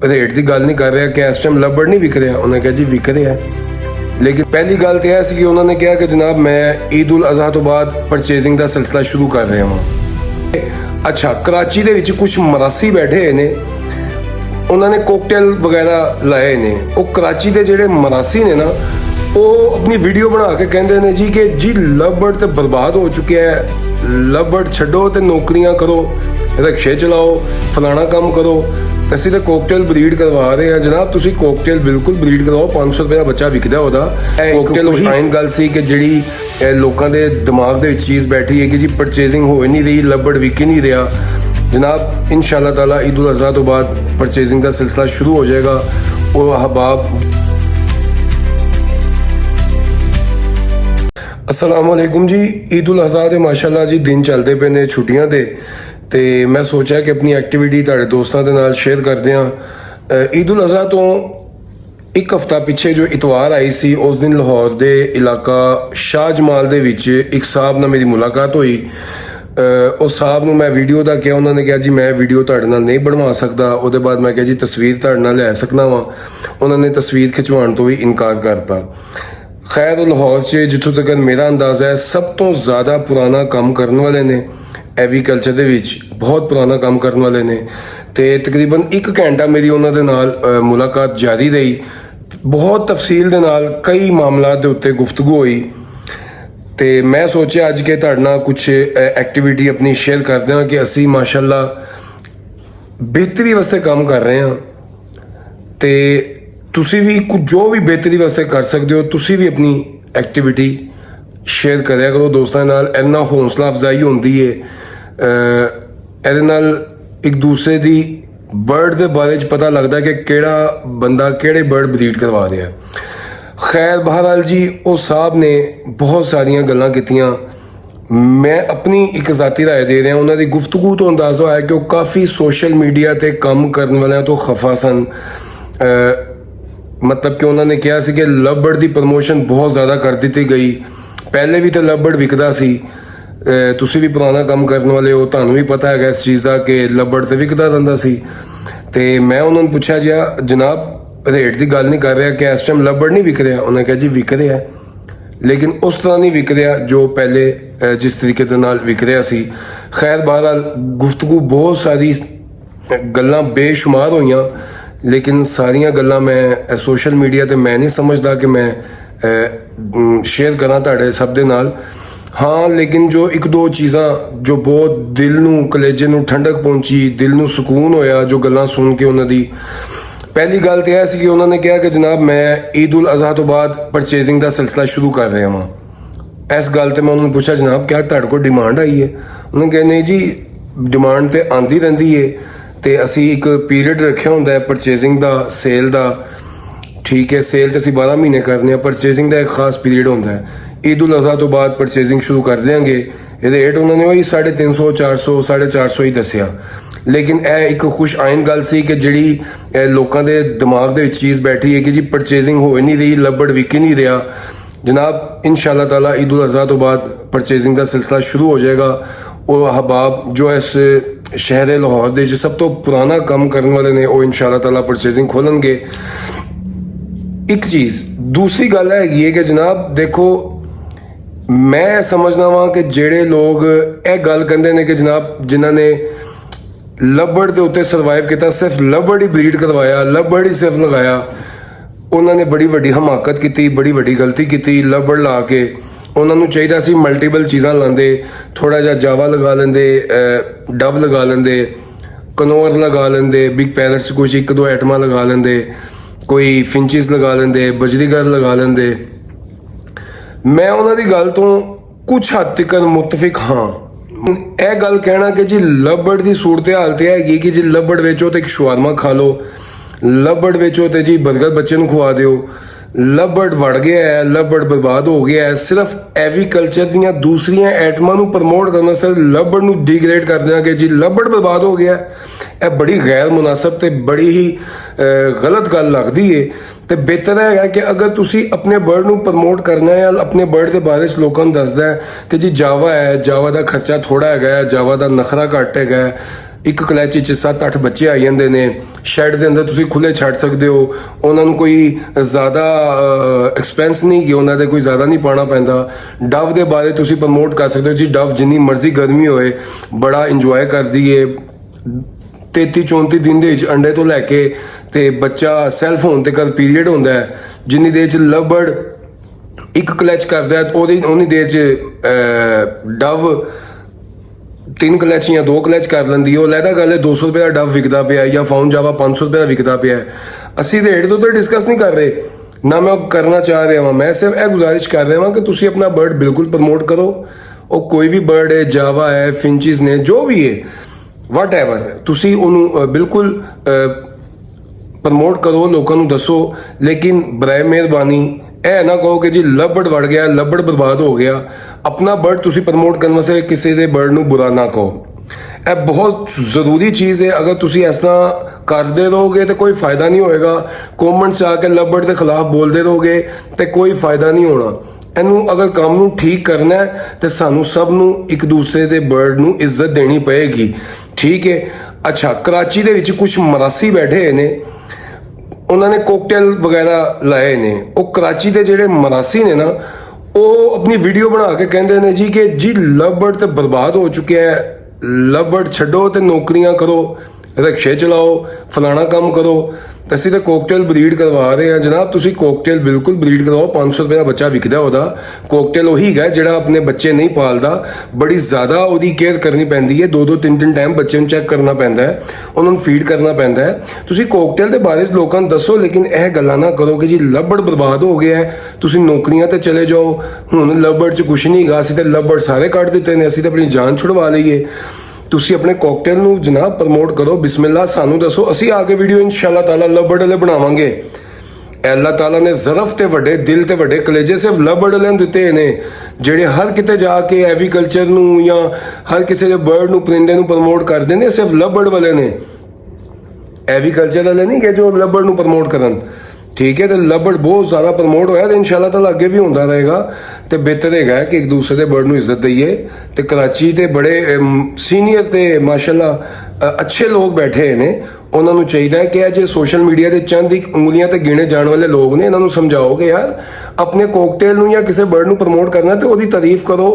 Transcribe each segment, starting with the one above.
Rate की गल नहीं कर रहा कि इस टाइम लबड़ नहीं विक रहा। उन्हें कहा जी विक रहा है, लेकिन पहली गल तो यह सी कि उन्होंने कहा कि जनाब मैं ईद उल अज़हा तो बाद परचेजिंग का सिलसिला शुरू कर रहा हूँ। अच्छा, कराची दे विच कुछ मरासी बैठे ने, उन्होंने कोकटेल वगैरह लाए ने। वो कराची के जोड़े मरासी ने ना, वो अपनी वीडियो बना के कहते हैं जी कि जी लबड़ तो बर्बाद हो चुके है, लबड़ छड्डो तो नौकरियां करो, रिक्शे चलाओ, फलाना काम करो, ਅਸੀਂ ਤਾਂ ਕੋਕਟੇਲ ਬਰੀਡ ਕਰਵਾ ਰਹੇ ਹਾਂ। ਜਨਾਬ ਤੁਸੀਂ ਕੋਕਟੇਲ ਬਿਲਕੁਲ ਬਰੀਡ ਕਰਵਾਓ, 500 ਰੁਪਏ ਦਾ ਬੱਚਾ ਵਿਕਦਾ ਉਹਦਾ। ਕੋਕਟੇਲ ਉਹ ਆਇਨ ਗੱਲ ਸੀ ਕਿ ਜਿਹੜੀ ਲੋਕਾਂ ਦੇ ਦਿਮਾਗ ਦੇ ਵਿੱਚ ਚੀਜ਼ ਬੈਠੀ ਹੈ ਕਿ ਜੀ ਪਰਚੇਜ਼ਿੰਗ ਹੋ ਨਹੀਂ ਰਹੀ, ਲੱਭੜ ਵਿਕ ਨਹੀਂ ਰਿਹਾ। ਜਨਾਬ ਇਨਸ਼ਾਅੱਲਾ ਤਾਲਾ ਈਦ ਉਲ ਅਜ਼ਹਾ ਤੋਂ ਬਾਅਦ ਪਰਚੇਜ਼ਿੰਗ ਦਾ ਸਿਲਸਿਲਾ ਸ਼ੁਰੂ ਹੋ ਜਾਏਗਾ। ਉਹ ਅਹਬਾਬ अस्सलाम वालेकुम जी। ईद उल अज़हा ਦੇ ਮਾਸ਼ਾਅੱਲਾ ਜੀ ਦਿਨ ਚੱਲਦੇ ਪਏ ਨੇ ਛੁੱਟੀਆਂ ਦੇ, ਤੇ ਮੈਂ ਸੋਚਿਆ ਕਿ ਆਪਣੀ ਐਕਟੀਵਿਟੀ ਤੁਹਾਡੇ ਦੋਸਤਾਂ ਦੇ ਨਾਲ ਸ਼ੇਅਰ ਕਰਦੇ ਹਾਂ। ਈਦ ਉਲ ਅਜ਼ਹਾ ਤੋਂ ਇੱਕ ਹਫ਼ਤਾ ਪਿੱਛੇ ਜੋ ਇਤਵਾਰ ਆਈ ਸੀ, ਉਸ ਦਿਨ ਲਾਹੌਰ ਦੇ ਇਲਾਕਾ ਸ਼ਾਹ ਜਮਾਲ ਦੇ ਵਿੱਚ ਇੱਕ ਸਾਹਿਬ ਨਾਲ ਮੇਰੀ ਮੁਲਾਕਾਤ ਹੋਈ। ਉਸ ਸਾਹਿਬ ਨੂੰ ਮੈਂ ਵੀਡੀਓ ਦਾ ਕਿਹਾ, ਉਹਨਾਂ ਨੇ ਕਿਹਾ ਜੀ ਮੈਂ ਵੀਡੀਓ ਤੁਹਾਡੇ ਨਾਲ ਨਹੀਂ ਬਣਵਾ ਸਕਦਾ। ਉਹਦੇ ਬਾਅਦ ਮੈਂ ਕਿਹਾ ਜੀ ਤਸਵੀਰ ਤੁਹਾਡੇ ਨਾਲ ਲੈ ਸਕਦਾ ਵਾਂ, ਉਹਨਾਂ ਨੇ ਤਸਵੀਰ ਖਿਚਵਾਉਣ ਤੋਂ ਵੀ ਇਨਕਾਰ ਕਰਤਾ। खैर लाहौर से जितों तक मेरा अंदाज़ा है सब तो ज़्यादा पुराना काम करने वाले ने एग्रीकल्चर दे विच, बहुत पुराना काम करने वाले ने। तो तकरीबन 1 घंटा मेरी उन्होंने नाल मुलाकात जारी रही, बहुत तफसील दे नाल कई मामलों के उत्ते गुफ्तगू हुई। तो मैं सोचा अज के तुहाडे नाल कुछ एक्टिविटी अपनी शेयर करते हैं कि असी माशाअल्लाह बेहतरी वास्ते काम कर रहे हैं। तो ਤੁਸੀਂ ਵੀ ਜੋ ਵੀ ਬਿਹਤਰੀ ਵਾਸਤੇ ਕਰ ਸਕਦੇ ਹੋ, ਤੁਸੀਂ ਵੀ ਆਪਣੀ ਐਕਟੀਵਿਟੀ ਸ਼ੇਅਰ ਕਰਿਆ ਕਰੋ ਦੋਸਤਾਂ ਨਾਲ। ਇੰਨਾ ਹੌਸਲਾ ਅਫਜ਼ਾਈ ਹੁੰਦੀ ਹੈ, ਇਹਦੇ ਨਾਲ ਇੱਕ ਦੂਸਰੇ ਦੀ ਬਰਡ ਦੇ ਬਾਰੇ 'ਚ ਪਤਾ ਲੱਗਦਾ ਕਿ ਕਿਹੜਾ ਬੰਦਾ ਕਿਹੜੇ ਬਰਡ ਬਰੀਡ ਕਰਵਾ ਰਿਹਾ। ਖੈਰ ਬਹਰਾਲ ਜੀ ਉਹ ਸਾਹਿਬ ਨੇ ਬਹੁਤ ਸਾਰੀਆਂ ਗੱਲਾਂ ਕੀਤੀਆਂ। ਮੈਂ ਆਪਣੀ ਇੱਕ ਜ਼ਾਤੀ ਰਾਏ ਦੇ ਰਿਹਾ। ਉਹਨਾਂ ਦੀ ਗੁਫ਼ਤਗੂ ਤੋਂ ਅੰਦਾਜ਼ਾ ਹੋਇਆ ਕਿ ਉਹ ਕਾਫੀ ਸੋਸ਼ਲ ਮੀਡੀਆ 'ਤੇ ਕੰਮ ਕਰਨ ਵਾਲਿਆਂ ਤੋਂ ਖਫਾ ਸਨ। मतलब कि उन्होंने कहा सी कि लबड़ की प्रमोशन बहुत ज़्यादा कर दी गई। पहले भी तो लबड़ विकदा सी, तुसी भी पुराना काम करने वाले हो, तुहानू भी पता है इस चीज़ का कि लबड़ तो विकदा रहिंदा सी। तो मैं उन्होंने पूछा जी जनाब रेट की गल नहीं कर रहा कि इस टाइम लबड़ नहीं विक रहा। उन्हें कहा जी विक रहा है, लेकिन उस तरह नहीं विक रहा जो पहले जिस तरीके के नाल विक रहा सी। खैर बहरहाल गुफ्तगू बहुत सारी गल्लां बेशुमार होईयां, लेकिन सारिया गल्लां मैं सोशल मीडिया ते मैं नहीं समझदा कि मैं शेयर करा तुहाडे सब दे नाल। हाँ, लेकिन जो एक दो चीज़ां जो बहुत दिल नूं कलेजे नूं ठंडक पहुंची, दिल नूं सुकून होया जो गल्लां सुन के उन्हां दी। पहली गल तो यह सी कि उन्होंने कहा कि जनाब मैं ईद उल अज़हा तो बाद परचेजिंग का सिलसिला शुरू कर रहा वां। इस गल ते मैं उन्होंने पूछा जनाब क्या तुहाडे कोल डिमांड आई है? उन्होंने कहा नहीं जी डिमांड तो आती रहिंदी है, तो असी एक पीरियड रखा होंदा है परचेजिंग का, सेल का। ठीक है, सेल तो असी 12 महीने करने, परचेजिंग का एक खास पीरियड होंदा है। ईद उल अज़हा तो बाद परचेजिंग शुरू कर देंगे। रेट उन्होंने वही 350 400 450 ही दसिया। लेकिन यह एक खुश आइन गल सी कि जिहड़ी लोगों के दिमाग दे विच चीज़ बैठी है कि जी परचेजिंग हो नहीं रही, लबड़ विक नहीं रहा। जनाब इंशाअल्लाह ताला ईद उल अज़हा तो बाद परचेजिंग का सिलसिला शुरू हो जाएगा। वो अहबाब जो इस शहर लाहौर दे सब तो पुराना काम करने वाले ने वो इंशाअल्लाह ताला परचेजिंग खोलेंगे। एक चीज़ दूसरी गल है कि जनाब देखो मैं समझना वा कि जेड़े लोग ये गल कहते हैं कि जनाब जिन्होंने लबड़ के उत्ते सर्वाइव किया, सिर्फ लबड़ ही ब्रीड करवाया, लबड़ ही सिर्फ लगाया, उन्होंने बड़ी वड्डी हमाकत की, बड़ी वड्डी गलती की। लबड़ ला के उन्होंने चाहिए सी मल्टीपल चीज़ां लाते, थोड़ा जहा जावा लगा लेंदे, डव लगा लेंदे, कनौर लगा लेंदे, बिग पैरट्स कुछ 1-2 आइटमां लगा लेंदे, कोई फिंचिस लगा लेंदे, बजरीगर लगा लेंदे। मैं उन्होंने गल तो कुछ हद तक मुतफिक हाँ। यह गल कहना कि जी लबड़ की सूरत हाल तो हैगी कि जी लबड़ वेचो तो एक शवारमा खा लो, लबड़ वेचो तो जी बर्गर बच्चे को खुआ दो, लबड़ वड़ गया है, लबड़ बर्बाद हो गया है। सिर्फ एग्रीकल्चर दी दूसरिया आइटमां नूं प्रमोट करना, सिर्फ लबड़ नूं डिग्रेड कर देना कि जी लबड़ बर्बाद हो गया है, यह बड़ी गैर मुनासिब ते बड़ी ही गलत गल लगती है। तो बेहतर है कि अगर तुसी अपने बर्ड नूं प्रमोट करना है या अपने बर्ड के बारे च लोगों को दसदा है कि जी जावा है, जावा का खर्चा थोड़ा है, जावा का नखरा घट है, ਇੱਕ ਕਲੈਚ 'ਚ 7-8 ਬੱਚੇ ਆ ਜਾਂਦੇ ਨੇ। ਸ਼ੈੱਡ ਦੇ ਅੰਦਰ ਤੁਸੀਂ ਖੁੱਲੇ ਛੱਡ ਸਕਦੇ ਹੋ, ਉਹਨਾਂ ਨੂੰ ਕੋਈ ਜ਼ਿਆਦਾ ਐਕਸਪੈਂਸ ਨਹੀਂ ਕਿ ਉਹਨਾਂ ਦੇ ਕੋਈ ਜ਼ਿਆਦਾ ਨਹੀਂ ਪਾਉਣਾ ਪੈਂਦਾ। ਡਵ ਦੇ ਬਾਰੇ ਤੁਸੀਂ ਪ੍ਰਮੋਟ ਕਰ ਸਕਦੇ ਹੋ ਜੀ, ਡਵ ਜਿੰਨੀ ਮਰਜ਼ੀ ਗਰਮੀ ਹੋਏ ਬੜਾ ਇੰਜੋਏ ਕਰਦੀ ਏ। 33-34 ਦਿਨ ਦੇ ਵਿੱਚ ਅੰਡੇ ਤੋਂ ਲੈ ਕੇ ਤੇ ਬੱਚਾ ਸੈਲਫ ਹੋਣ ਤੇ ਕਦ ਪੀਰੀਅਡ ਹੁੰਦਾ ਹੈ, ਜਿੰਨੀ ਦੇਰ 'ਚ ਲਵਬਰਡ ਇੱਕ ਕਲੈਚ ਕਰਦਾ ਹੈ ਉਨੀ ਦੇਰ 'ਚ ਡਵ 3 ਕਲੈਚ ਜਾਂ 2 ਕਲੈਚ ਕਰ ਲੈਂਦੀ। ਉਹ ਲੈਦਾ ਗੱਲ ਹੈ 200 ਰੁਪਏ ਦਾ ਡਵ ਵਿਕਦਾ ਪਿਆ ਜਾਂ ਫਾਊਂਡ ਜਾਵਾ 500 ਰੁਪਏ ਦਾ ਵਿਕਦਾ ਪਿਆ। ਅਸੀਂ ਰੇਟ ਤੋਂ ਤਾਂ ਡਿਸਕਸ ਨਹੀਂ ਕਰ ਰਹੇ, ਨਾ ਮੈਂ ਉਹ ਕਰਨਾ ਚਾਹ ਰਿਹਾ ਹਾਂ। ਮੈਂ ਸਿਰਫ ਇਹ ਗੁਜ਼ਾਰਿਸ਼ ਕਰ ਰਿਹਾ ਹਾਂ ਕਿ ਤੁਸੀਂ ਆਪਣਾ ਬਰਡ ਬਿਲਕੁਲ ਪ੍ਰਮੋਟ ਕਰੋ। ਉਹ ਕੋਈ ਵੀ ਬਰਡ ਹੈ, ਜਾਵਾ ਹੈ, ਫਿੰਚਿਸ ਨੇ, ਜੋ ਵੀ ਹੈ, ਵਾਟਐਵਰ, ਤੁਸੀਂ ਉਹਨੂੰ ਬਿਲਕੁਲ ਪ੍ਰਮੋਟ ਕਰੋ, ਲੋਕਾਂ ਨੂੰ ਦੱਸੋ। ਲੇਕਿਨ ਬਰਾਏ ਮਿਹਰਬਾਨੀ ਇਹ ਨਾ ਕਹੋ ਕਿ ਜੀ ਲਵਬਰਡ ਵੜ ਗਿਆ, ਲਵਬਰਡ ਬਰਬਾਦ ਹੋ ਗਿਆ। ਆਪਣਾ ਬਰਡ ਤੁਸੀਂ ਪ੍ਰਮੋਟ ਕਰਨ ਵਾਸਤੇ ਕਿਸੇ ਦੇ ਬਰਡ ਨੂੰ ਬੁਰਾ ਨਾ ਕਹੋ। ਇਹ ਬਹੁਤ ਜ਼ਰੂਰੀ ਚੀਜ਼ ਹੈ। ਅਗਰ ਤੁਸੀਂ ਇਸ ਤਰ੍ਹਾਂ ਕਰਦੇ ਰਹੋਗੇ ਤਾਂ ਕੋਈ ਫਾਇਦਾ ਨਹੀਂ ਹੋਏਗਾ। ਕਮੈਂਟਸ ਆ ਕੇ ਲਵਬਰਡ ਦੇ ਖਿਲਾਫ ਬੋਲਦੇ ਰਹੋਗੇ ਤੇ ਕੋਈ ਫਾਇਦਾ ਨਹੀਂ ਹੋਣਾ। ਇਹਨੂੰ ਅਗਰ ਕੰਮ ਨੂੰ ਠੀਕ ਕਰਨਾ ਹੈ ਤੇ ਸਾਨੂੰ ਸਭ ਨੂੰ ਇੱਕ ਦੂਸਰੇ ਦੇ ਬਰਡ ਨੂੰ ਇੱਜ਼ਤ ਦੇਣੀ ਪਏਗੀ, ਠੀਕ ਹੈ। ਅੱਛਾ, ਕਰਾਚੀ ਦੇ ਵਿੱਚ ਕੁਝ ਮਰਾਸੀ ਬੈਠੇ ਨੇ, ਉਹਨਾਂ ਨੇ ਕੋਕਟੇਲ ਵਗੈਰਾ ਲਾਏ ਨੇ। ਉਹ ਕਰਾਚੀ ਦੇ ਜਿਹੜੇ ਮਰਾਸੀ ਨੇ ਨਾ, ਉਹ ਆਪਣੀ ਵੀਡੀਓ ਬਣਾ ਕੇ ਕਹਿੰਦੇ ਨੇ ਜੀ ਕਿ ਜੀ ਲਵਬਰਡ ਤੇ ਬਰਬਾਦ ਹੋ ਚੁੱਕਿਆ ਹੈ, ਲਵਬਰਡ ਛੱਡੋ ਤੇ ਨੌਕਰੀਆਂ ਕਰੋ, ਰਿਕਸ਼ੇ ਚਲਾਓ, ਫਲਾਣਾ ਕੰਮ ਕਰੋ। ਅਸੀਂ ਤਾਂ ਕੋਕਟੇਲ ਬਰੀਡ ਕਰਵਾ ਰਹੇ ਹਾਂ ਜਨਾਬ। ਤੁਸੀਂ ਕੋਕਟੇਲ ਬਿਲਕੁਲ ਬਰੀਡ ਕਰਵਾਓ। 500 ਰੁਪਏ ਦਾ ਬੱਚਾ ਵਿਕਦਾ ਉਹਦਾ। ਕੋਕਟੇਲ ਉਹੀ ਹੈ ਜਿਹੜਾ ਆਪਣੇ ਬੱਚੇ ਨਹੀਂ ਪਾਲਦਾ, ਬੜੀ ਜ਼ਿਆਦਾ ਉਹਦੀ ਕੇਅਰ ਕਰਨੀ ਪੈਂਦੀ ਹੈ। 2-2 3-3 ਟਾਈਮ ਬੱਚੇ ਨੂੰ ਚੈੱਕ ਕਰਨਾ ਪੈਂਦਾ ਹੈ, ਉਹਨਾਂ ਨੂੰ ਫੀਡ ਕਰਨਾ ਪੈਂਦਾ ਹੈ। ਤੁਸੀਂ ਕੋਕਟੇਲ ਦੇ ਬਾਰੇ ਲੋਕਾਂ ਨੂੰ ਦੱਸੋ, ਲੇਕਿਨ ਇਹ ਗੱਲਾਂ ਨਾ ਕਰੋ ਕਿ ਜੀ ਲਵਬਰਡ ਬਰਬਾਦ ਹੋ ਗਿਆ ਹੈ, ਤੁਸੀਂ ਨੌਕਰੀਆਂ ਤੇ ਚਲੇ ਜਾਓ। ਹੁਣ ਲਵਬਰਡ 'ਚ ਕੁਛ ਨਹੀਂ ਹੈਗਾ, ਅਸੀਂ ਤਾਂ ਲਵਬਰਡ ਸਾਰੇ ਕੱਢ ਦਿੱਤੇ ਨੇ, ਅਸੀਂ ਤਾਂ ਆਪਣੀ ਜਾਨ ਛੁਡਵਾ ਲਈਏ। ਤੁਸੀਂ ਆਪਣੇ ਕੋਕਟੇਲ ਨੂੰ ਜਨਾਬ ਪ੍ਰਮੋਟ ਕਰੋ। ਬਿਸਮਿਲ੍ਲਾ, ਸਾਨੂੰ ਦੱਸੋ, ਅਸੀਂ ਆ ਕੇ ਵੀਡੀਓ ਇਨਸ਼ਾਅੱਲਾ ਤਾਲਾ ਲਵਬਰਡ ਵਾਲੇ ਬਣਾਵਾਂਗੇ। ਅੱਲਾਹ ਤਾਲਾ ਨੇ ਜ਼ਰਫ ਤੇ ਵੱਡੇ ਦਿਲ ਤੇ ਵੱਡੇ ਕਲੇਜੇ ਸਿਰਫ ਲਵਬਰਡ ਵਾਲਿਆਂ ਨੂੰ ਦਿੱਤੇ ਨੇ, ਜਿਹੜੇ ਹਰ ਕਿਤੇ ਜਾ ਕੇ ਐਵੀਕਲਚਰ ਨੂੰ ਜਾਂ ਹਰ ਕਿਸੇ ਦੇ ਬਰਡ ਨੂੰ, ਪਰਿੰਦੇ ਨੂੰ ਪ੍ਰਮੋਟ ਕਰਦੇ ਨੇ। ਸਿਰਫ ਲਵਬਰਡ ਵਾਲੇ ਨੇ, ਐਵੀਕਲਚਰ ਵਾਲੇ ਨਹੀਂ ਕਿ ਜੋ ਲਵਬਰਡ ਨੂੰ ਪ੍ਰਮੋਟ ਕਰਨ, ਠੀਕ ਹੈ। ਤੇ ਲਵਬਰਡ ਬਹੁਤ ਜ਼ਿਆਦਾ ਪ੍ਰਮੋਟ ਹੋਇਆ ਤੇ ਇਨਸ਼ਾਅੱਲਾ ਤਾਲਾ ਅੱਗੇ ਵੀ ਹੁੰਦਾ ਰਹੇਗਾ। ਤੇ ਬਿਹਤਰ ਹੈਗਾ ਕਿ ਇੱਕ ਦੂਸਰੇ ਦੇ ਬਰਡ ਨੂੰ ਇੱਜ਼ਤ ਦਈਏ। ਤੇ ਕਰਾਚੀ ਦੇ ਬੜੇ ਸੀਨੀਅਰ ਤੇ ਮਾਸ਼ਾਅੱਲਾ ਅੱਛੇ ਲੋਕ ਬੈਠੇ ਨੇ, ਉਹਨਾਂ ਨੂੰ ਚਾਹੀਦਾ ਹੈ ਕਿ ਇਹ ਜੇ ਸੋਸ਼ਲ ਮੀਡੀਆ ਦੇ ਚੰਦ ਇੱਕ ਉਂਗਲੀਆਂ ਤੇ ਗਿਣੇ ਜਾਣ ਵਾਲੇ ਲੋਕ ਨੇ, ਇਹਨਾਂ ਨੂੰ ਸਮਝਾਓ ਕਿ ਯਾਰ ਆਪਣੇ ਕੋਕਟੇਲ ਨੂੰ ਜਾਂ ਕਿਸੇ ਬਰਡ ਨੂੰ ਪ੍ਰਮੋਟ ਕਰਨਾ ਤੇ ਉਹਦੀ ਤਾਰੀਫ ਕਰੋ,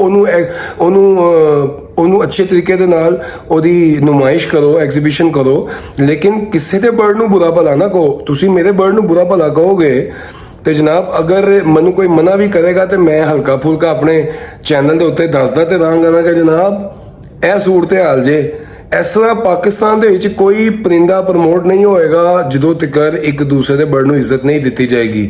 ਉਹਨੂੰ ਅੱਛੇ ਤਰੀਕੇ ਦੇ ਨਾਲ ਉਹਦੀ ਨੁਮਾਇਸ਼ ਕਰੋ, ਐਗਜ਼ੀਬਿਸ਼ਨ ਕਰੋ। ਲੇਕਿਨ ਕਿਸੇ ਦੇ ਬਰਡ ਨੂੰ ਬੁਰਾ ਭਲਾ ਨਾ ਕਹੋ। ਤੁਸੀਂ ਮੇਰੇ ਬਰਡ ਨੂੰ ਬੁਰਾ ਭਲਾ ਕਹੋਗੇ ਤੇ ਜਨਾਬ ਅਗਰ ਮੈਨੂੰ ਕੋਈ ਮਨਾ ਵੀ ਕਰੇਗਾ ਤੇ ਮੈਂ ਹਲਕਾ ਫੁਲਕਾ ਆਪਣੇ ਚੈਨਲ ਦੇ ਉੱਤੇ ਦੱਸਦਾ ਤੇ ਰਹਾਂਗਾ ਨਾ ਕਿ ਜਨਾਬ ਇਹ ਸੂਰਤ ਹਾਲ ਜੇ। ਇਸ ਤਰ੍ਹਾਂ ਪਾਕਿਸਤਾਨ ਦੇ ਵਿੱਚ ਕੋਈ ਪਰਿੰਦਾ ਪ੍ਰਮੋਟ ਨਹੀਂ ਹੋਏਗਾ ਜਦੋਂ ਤੱਕ ਇੱਕ ਦੂਸਰੇ ਦੇ ਬਰਡ ਨੂੰ ਇੱਜ਼ਤ ਨਹੀਂ ਦਿੱਤੀ ਜਾਏਗੀ।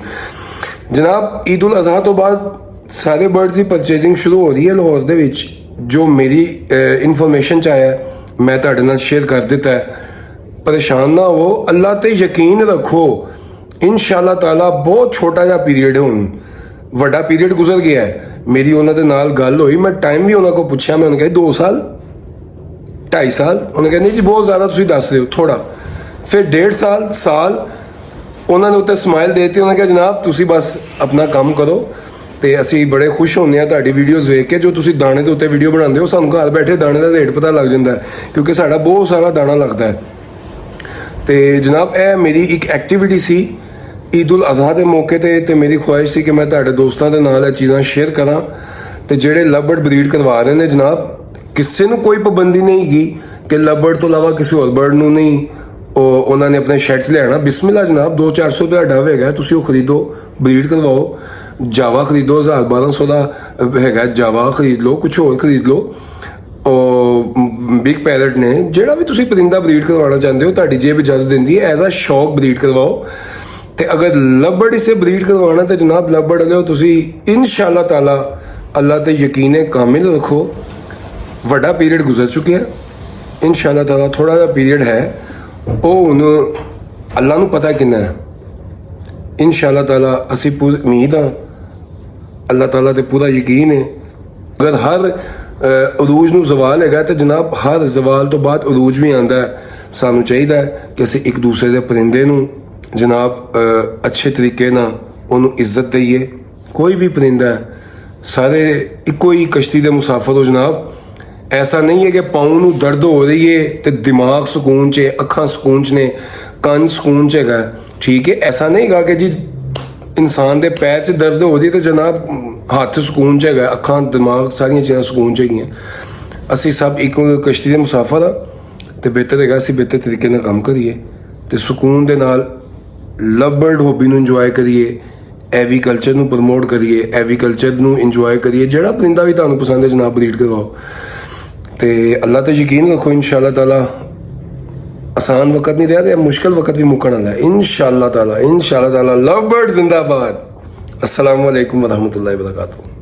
ਜਨਾਬ ਈਦ ਉਲ ਅਜ਼ਹਾ ਤੋਂ ਬਾਅਦ ਸਾਰੇ ਬਰਡਸ ਦੀ ਪਰਚੇਜ਼ਿੰਗ ਸ਼ੁਰੂ ਹੋ ਰਹੀ ਹੈ ਲਾਹੌਰ ਦੇ ਵਿੱਚ। ਜੋ ਮੇਰੀ ਇਨਫੋਰਮੇਸ਼ਨ 'ਚ ਆਇਆ ਮੈਂ ਤੁਹਾਡੇ ਨਾਲ ਸ਼ੇਅਰ ਕਰ ਦਿੱਤਾ ਹੈ। ਪਰੇਸ਼ਾਨ ਨਾ ਹੋ, ਅੱਲਾਹ ਤੇ ਯਕੀਨ ਰੱਖੋ। ਇਨਸ਼ਾਅੱਲਾ ਤਾਲਾ ਬਹੁਤ ਛੋਟਾ ਜਿਹਾ ਪੀਰੀਅਡ ਹੈ, ਹੁਣ ਵੱਡਾ ਪੀਰੀਅਡ ਗੁਜ਼ਰ ਗਿਆ ਹੈ। ਮੇਰੀ ਉਹਨਾਂ ਦੇ ਨਾਲ ਗੱਲ ਹੋਈ, ਮੈਂ ਟਾਈਮ ਵੀ ਉਹਨਾਂ ਕੋਲ ਪੁੱਛਿਆ, ਮੈਂ ਉਹਨਾਂ ਕਿਹਾ 2 ਸਾਲ 2.5 ਸਾਲ, ਉਹਨੇ ਕਹਿੰਦੇ ਜੀ ਬਹੁਤ ਜ਼ਿਆਦਾ ਤੁਸੀਂ ਦੱਸ ਰਹੇ ਹੋ, ਥੋੜਾ। ਫਿਰ 1.5 ਸਾਲ ਉਹਨਾਂ ਨੇ ਉੱਤੇ ਸਮਾਈਲ ਦੇ ਦਿੱਤੀ। ਉਹਨਾਂ ਕਿਹਾ ਜਨਾਬ ਤੁਸੀਂ ਬਸ ਆਪਣਾ ਕੰਮ ਕਰੋ ਤੇ ਅਸੀਂ ਬੜੇ ਖੁਸ਼ ਹੁੰਦੇ ਹਾਂ ਤੁਹਾਡੀ ਵੀਡੀਓਜ਼ ਵੇਖ ਕੇ। ਜੋ ਤੁਸੀਂ ਦਾਣੇ ਦੇ ਉੱਤੇ ਵੀਡੀਓ ਬਣਾਉਂਦੇ ਹੋ, ਸਾਨੂੰ ਘਰ ਬੈਠੇ ਦਾਣੇ ਦਾ ਰੇਟ ਪਤਾ ਲੱਗ ਜਾਂਦਾ ਹੈ, ਕਿਉਂਕਿ ਸਾਡਾ ਬਹੁਤ ਸਾਰਾ ਦਾਣਾ ਲੱਗਦਾ ਹੈ। ਤੇ ਜਨਾਬ ਇਹ ਮੇਰੀ ਇੱਕ ਐਕਟੀਵਿਟੀ ਸੀ ਈਦ ਉਲ ਅਜ਼ਹਾ ਦੇ ਮੌਕੇ ਤੇ ਮੇਰੀ ਖੁਆਇਸ਼ ਸੀ ਕਿ ਮੈਂ ਤੁਹਾਡੇ ਦੋਸਤਾਂ ਦੇ ਨਾਲ ਇਹ ਚੀਜ਼ਾਂ ਸ਼ੇਅਰ ਕਰਾਂ। ਤੇ ਜਿਹੜੇ ਲਵਬਰਡ ਬਰੀਡ ਕਰਵਾ ਰਹੇ ਨੇ ਜਨਾਬ, ਕਿਸੇ ਨੂੰ ਕੋਈ ਪਾਬੰਦੀ ਨਹੀਂ ਹੈਗੀ ਕਿ ਲਵਬਰਡ ਤੋਂ ਇਲਾਵਾ ਕਿਸੇ ਹੋਰ ਬਰਡ ਨੂੰ ਨਹੀਂ ਉਹਨਾਂ ਨੇ ਆਪਣੇ ਸ਼ੈਡਸ ਲਿਆਣਾ। ਬਿਸਮਿਲ੍ਲਾ ਜਨਾਬ, 200-400 ਰੁਪਏ ਡਵ ਹੈਗਾ, ਤੁਸੀਂ ਉਹ ਖਰੀਦੋ, ਬਰੀਡ ਕਰਵਾਓ। ਜਾਵਾ ਖਰੀਦੋ, 1000-1200 ਦਾ ਹੈਗਾ ਜਾਵਾ, ਖਰੀਦ ਲਓ। ਕੁਝ ਹੋਰ ਖਰੀਦ ਲਓ। ਬਿਗ ਪੈਰਟ ਨੇ, ਜਿਹੜਾ ਵੀ ਤੁਸੀਂ ਪਰਿੰਦਾ ਬਰੀਡ ਕਰਵਾਉਣਾ ਚਾਹੁੰਦੇ ਹੋ, ਤੁਹਾਡੀ ਜੇਬ ਇਜਾਜ਼ਤ ਦਿੰਦੀ ਹੈ। ਐਜ਼ ਅ ਸ਼ੌਕ ਬਰੀਡ ਕਰਵਾਓ। ਤੇ ਅਗਰ ਲਵਬਰਡ ਇਸੇ ਬਰੀਡ ਕਰਵਾਉਣਾ ਤੇ ਜਨਾਬ ਲਵਬਰਡ ਲਿਓ ਤੁਸੀਂ। ਇਨਸ਼ਾਅੱਲਾ ਤਾਲਾ ਅੱਲਾਹ ਤੇ ਯਕੀਨ ਕਾਮਿਲ ਰੱਖੋ। ਵੱਡਾ ਪੀਰੀਅਡ ਗੁਜ਼ਰ ਚੁੱਕਿਆ, ਇਨਸ਼ਾਅੱਲਾ ਤਾਲਾ ਥੋੜਾ ਜਿਹਾ ਪੀਰੀਅਡ ਹੈ, ਉਹ ਹੁਣ ਅੱਲਾਹ ਨੂੰ ਪਤਾ ਕਿੰਨਾ ਹੈ। ਇਨਸ਼ਾਅੱਲਾ ਤਾਲਾ ਅਸੀਂ ਪੂਰੀ ਉਮੀਦ ਆ, ਅੱਲਾਹ ਤਾਲਾ ਤੇ ਪੂਰਾ ਯਕੀਨ ਹੈ। ਅਗਰ ਹਰ ਅਰੂਜ ਨੂੰ ਜ਼ਵਾਲ ਹੈਗਾ ਤੇ ਜਨਾਬ ਹਰ ਜ਼ਵਾਲ ਤੋਂ ਬਾਅਦ ਅਰੂਜ ਵੀ ਆਉਂਦਾ ਹੈ। ਸਾਨੂੰ ਚਾਹੀਦਾ ਹੈ ਕਿ ਅਸੀਂ ਇੱਕ ਦੂਸਰੇ ਦੇ ਪਰਿੰਦੇ ਨੂੰ ਜਨਾਬ ਅੱਛੇ ਤਰੀਕੇ ਨਾਲ ਉਹਨੂੰ ਇੱਜ਼ਤ ਦਈਏ। ਕੋਈ ਵੀ ਪਰਿੰਦਾ, ਸਾਰੇ ਇੱਕੋ ਹੀ ਕਸ਼ਤੀ ਦੇ ਮੁਸਾਫਰ ਹੋ ਜਨਾਬ। ਐਸਾ ਨਹੀਂ ਹੈ ਕਿ ਪਾਉ ਨੂੰ ਦਰਦ ਹੋ ਰਹੀ ਹੈ ਤੇ ਦਿਮਾਗ ਸਕੂਨ 'ਚ ਹੈ, ਅੱਖਾਂ ਸਕੂਨ 'ਚ ਨੇ, ਕੰਨ ਸਕੂਨ 'ਚ ਹੈਗਾ, ਠੀਕ ਹੈ। ਐਸਾ ਨਹੀਂ ਗਾ ਕਿ ਜੀ ਇਨਸਾਨ ਦੇ ਪੈਰ 'ਚ ਦਰਦ ਹੋ ਰਹੀ ਤੇ ਜਨਾਬ ਹੱਥ ਸਕੂਨ 'ਚ ਹੈਗਾ, ਅੱਖਾਂ ਦਿਮਾਗ ਸਾਰੀਆਂ ਚੀਜ਼ਾਂ ਸਕੂਨ 'ਚ ਹੈਗੀਆਂ। ਅਸੀਂ ਸਭ ਇੱਕ ਕਸ਼ਤੀ ਦੇ ਮੁਸਾਫਰ ਆ ਤੇ ਬਿਹਤਰ ਹੈਗਾ ਅਸੀਂ ਬਿਹਤਰ ਤਰੀਕੇ ਨਾਲ ਕੰਮ ਕਰੀਏ ਤੇ ਸਕੂਨ ਦੇ ਨਾਲ ਲਵ ਬਰਡ ਹੌਬੀ ਨੂੰ ਇੰਜੋਏ ਕਰੀਏ, ਐਵੀਕਲਚਰ ਨੂੰ ਪ੍ਰਮੋਟ ਕਰੀਏ, ਐਵੀਕਲਚਰ ਨੂੰ ਇੰਜੋਏ ਕਰੀਏ। ਜਿਹੜਾ ਪਰਿੰਦਾ ਵੀ ਤੁਹਾਨੂੰ ਪਸੰਦ ਹੈ ਜਨਾਬ ਬਰੀਡ ਕਰਵਾਓ ਤੇ ਅੱਲਾ ਤੇ ਯਕੀਨ ਰੱਖੋ। ਇਨਸ਼ਾਅੱਲਾ ਤਾਲਾ ਆਸਾਨ ਵਕਤ ਨਹੀਂ ਰਿਹਾ ਤੇ ਮੁਸ਼ਕਿਲ ਵਕਤ ਵੀ ਮੁੱਕਣ ਵਾਲਾ ਹੈ ਇਨਸ਼ਾਅੱਲਾ ਤਾਲਾ। ਲਵ ਬਰਡ ਜ਼ਿੰਦਾਬਾਦ। अस्सलाम वालेकुम वरहमतुल्लाहि वबरकातुहू।